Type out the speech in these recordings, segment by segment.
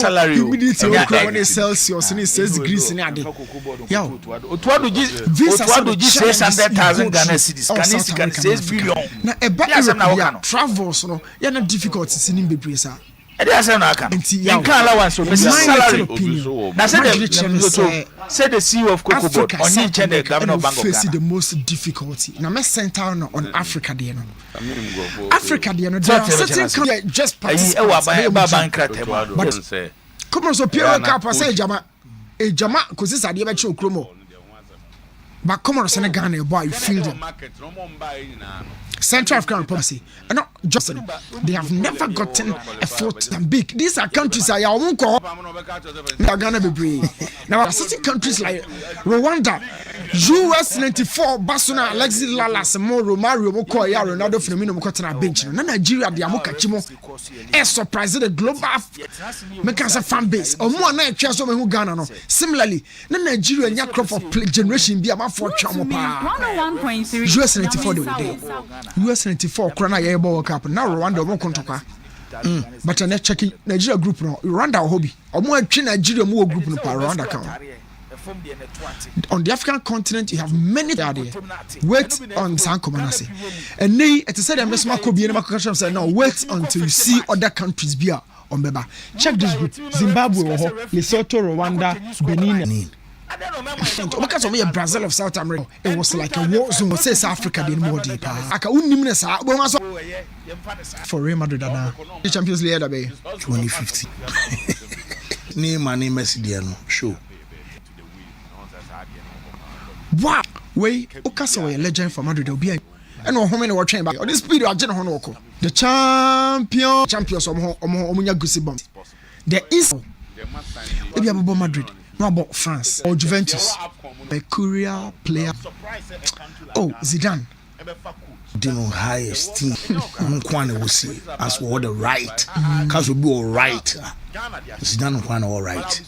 salary humidity when it Celsius and it says degrees in a day. Yeah. What do you 600,000 Ghana cedis? Can 6 billion. Now a better travels no. You're not difficult to see him be praised. In allowance so salary. Now say the CEO of Cocoa Board on each and the governor of Bank of Ghana. The most difficulty. Now me center on Africa there no. Africa there no. There are certain just participate. But come on, so Pierre Kappa say Jama cause this idea about Chromo. But come on, Senegal boy, you feel them. Central African Republic, and not just they have never gotten a foot and big. These are countries I won't call Ghana be brave. Now, certain countries like Rwanda, US 94, Basuna, Alexis Lalas, Moro, Mario Mokoya, Ronaldo Firmino Mokotana bench. No Nigeria, the Amoka Chimo, a surprise the global Mekasa fan base. Or more night chance who Ghana. No. Similarly, no Nigeria and your crop of generation be about 4 Chamopa. US 94 the day. US 94 Krana Yebo World Cup now Rwanda won kontoka but na checking Nigeria group no Rwanda hobby omo atwe Nigeria mo group no pa Rwanda kan on the African continent you have many there wait on Sankomanase and nay it said them small ko bi na makaka say no wait until you see other countries bia on beba check this group Zimbabwe Lesotho Rwanda Benin because of Brazil of South America, it was like a war zone. Say South Africa did more deeper. I for Real Madrid now. The Champions League be 2015. Name my name Messidiano. Show. Wow. Way Okaso a legend for Madrid. Be and no home in our chamber. On this period, the champions of Omunya Gusibom. There is Madrid. No about France or Juventus. A courier player. Oh, Zidane. Dino high esteem. Nkwane will say as for the right. Cause will be all right. Zidane Nkwane all right.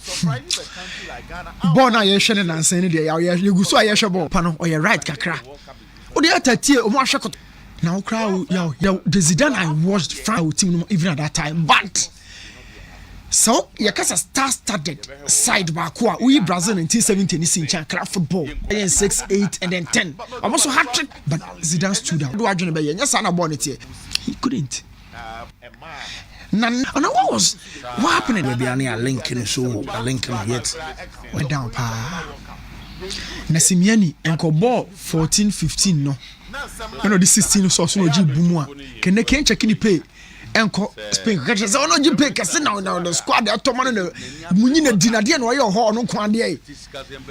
Born a year and saying you go so a year pano or your right kakra. Oh, the other tier of Mashakot. Now crowd the Zidane I watched France team even at that time, but so yakasa star-studded side back we Brazil 1970 in Sinchan club football and 6, 8 and then 10. I'm also hat-trick, but Zidane stood out. Do I join yes I born it here. He couldn't. And what was what happened? Maybe I need a linking so a linking yet went down pa. Nasimiani and ball 14, 15 no. You know the 16 so no ji bumwa. Can they can't check any pay? Enko Spain catch say ono jipe kase now the squad dey to man no munyi na dinade na oye ho no kwan dey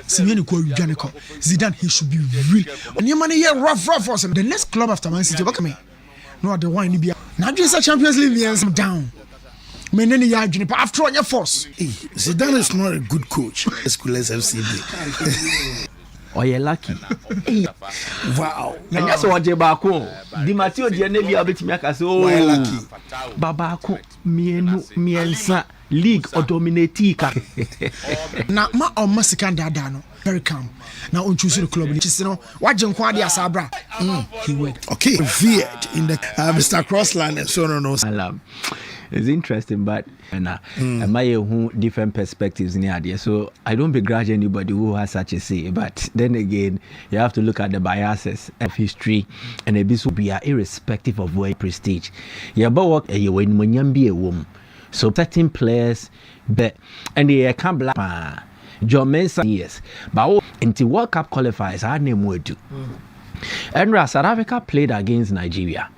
Simeone ko dwane ko Zidane he should be real oni man here rough for some the next club after Man City back me no the one ni bia na dwe say Champions League means down menene ya dwane pa after on your force Zidane is not a good coach Escules FCB Oye lucky. Wow. And that's what je ba ko. Di Matteo je na bia obetimi aka se oh lucky. Baba ko miensa league or dominate ka. Na ma o masika dada no. Very calm. Now on choose the club ni no. Waje nko ade asabra. He went. Okay. Veered in the Mr. Crossland and so on. Alarm. It's interesting, but who different perspectives in the idea. So I don't begrudge anybody who has such a say. But then again, you have to look at the biases of history, and a bit be irrespective of where prestige. Yeah, but what you win when you be a woman. So certain players, but and they can't black. John Mensah yes, but until World Cup qualifiers, I name would do. And South Africa played against Nigeria.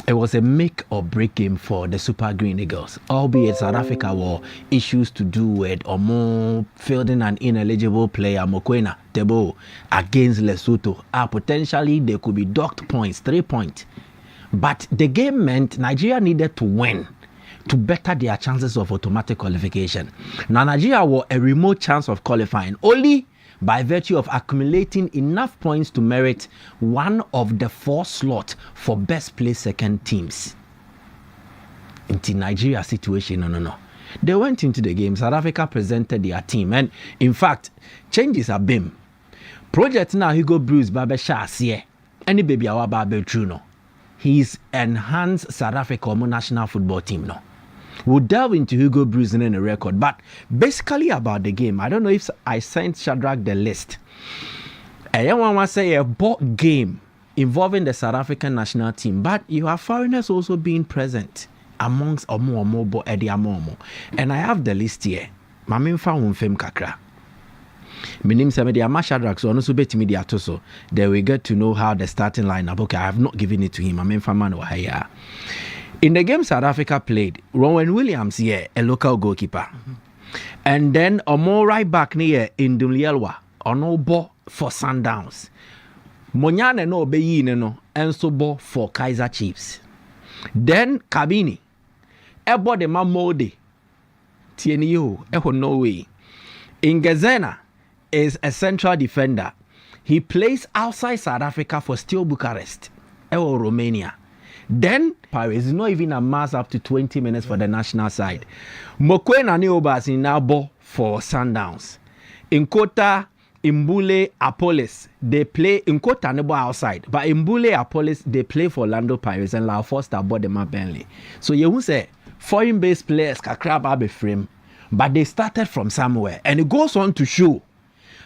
It was a make or break game for the Super Green Eagles, albeit South Africa were issues to do with Omo fielding an ineligible player Mokoena Tebo against Lesotho. Potentially they could be docked points, 3 points. But the game meant Nigeria needed to win to better their chances of automatic qualification. Now Nigeria were a remote chance of qualifying only by virtue of accumulating enough points to merit one of the 4 slots for best placed second teams. Into Nigeria situation, no. They went into the game. South Africa presented their team, and in fact, changes have been. Project now Hugo Bruce Babesha Asie, any baby our Babe Truno. He's enhanced South Africa national football team no. We'll delve into Hugo Broos in a record, but basically about the game, I don't know if I sent Shadrach the list. I want to say a board game involving the South African national team, but you have foreigners also being present amongst Omo Eddie Amomo. And I have the list here. Mamin found fame kakra. Minim Samedi Shadrach, so also bet me the atoso. Then we get to know how the starting lineup. Okay, I have not given it to him. Mamin Faman or higher. In the game South Africa played, Rowan Williams here, a local goalkeeper. And then Omo right back near in Dumlielwa, Onobo for Sundowns. Monyane no Beyi no, and Sobo for Kaiser Chiefs. Then Kabini, Ebo de Mamode, Tienio, Eho Norway. Ingezena is a central defender. He plays outside South Africa for Steaua Bucharest, Eho Romania. Then Paris is not even a mass up to 20 minutes for the national side. Mokoena Neobas in Nabo for Sundowns. In Kota, Mbule, Apollos, they play in Kota Nebo outside, but in Mbule, Apollos, they play for Orlando Pirates and La Foster bought them up Burnley. So you will say foreign-based players can crab up a frame, but they started from somewhere, and it goes on to show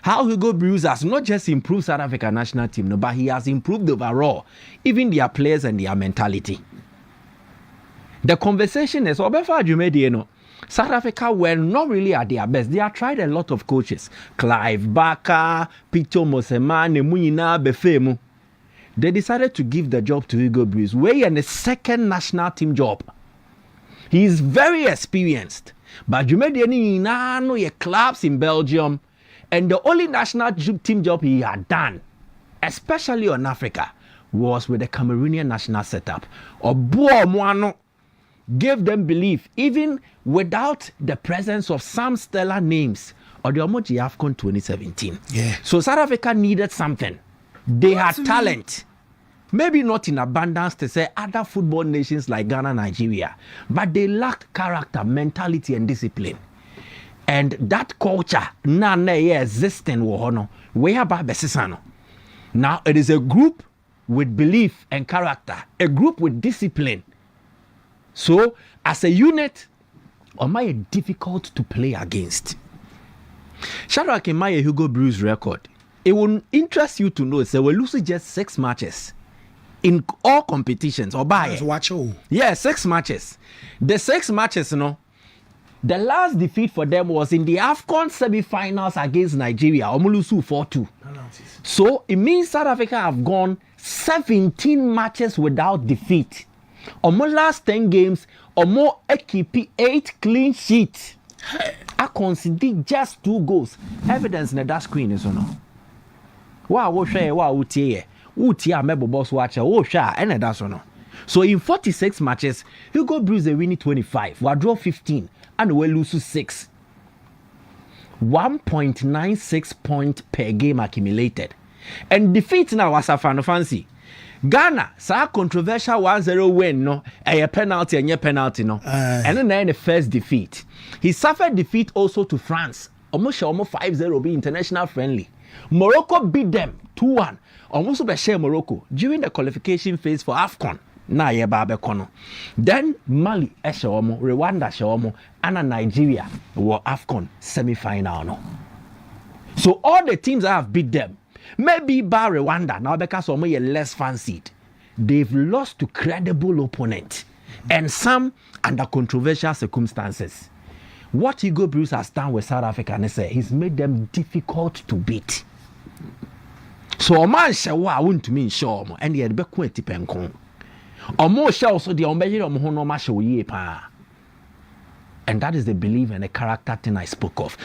how Hugo Broos has not just improved South Africa national team, no, but he has improved overall, even their players and their mentality. The conversation is, South Africa were not really at their best. They have tried a lot of coaches. Clive Barker, Peter Mosema, Nemuina Befemu. They decided to give the job to Hugo Broos. We're in the second national team job. He is very experienced. But you made any clubs in Belgium. And the only national team job he had done, especially on Africa, was with the Cameroonian national setup. Obuo Moano gave them belief, even without the presence of some stellar names, or the Omoji AFCON 2017. Yeah. So South Africa needed something. They had talent. Maybe not in abundance to say other football nations like Ghana, Nigeria, but they lacked character, mentality, and discipline. And that culture now existing whereby besisano. Now it is a group with belief and character, a group with discipline. So as a unit, am I difficult to play against? Shadrach Emaya Hugo Broos record. It will interest you to know that we lose just 6 matches in all competitions. Or by yeah, 6 matches. The 6 matches, the last defeat for them was in the AFCON semi-finals against Nigeria. Omulusu 4-2. So it means South Africa have gone 17 matches without defeat. Omo last 10 games, Omo equipe 8 clean sheets. I consider just 2 goals. Evidence in that screen is no. Wow, share wow utie. Utie amebo boss watcher. Oh sha, and that's no. So in 46 matches, Hugo Broos they win 25. We draw 15. And we lose 6. 1.96 points per game accumulated. And defeat now was a fan of fancy. Ghana, so controversial 1-0 win, no, a penalty and a penalty, no. And then the first defeat. He suffered defeat also to France. Almost 5-0 be international friendly. Morocco beat them 2-1. Almost be share Morocco during the qualification phase for AFCON. Na ye babe kono. Then Mali eshomo, Rwanda shomo, and Nigeria were AFCON semi-final no. So all the teams that have beat them, maybe bar Rwanda now because some are less fancied. They've lost to credible opponent and some under controversial circumstances. What Hugo Broos has done with South Africa, he's made them difficult to beat. So man shawa won't mean sure and yet be quite tipenkon. Almost also the and that is the belief and the character thing I spoke of.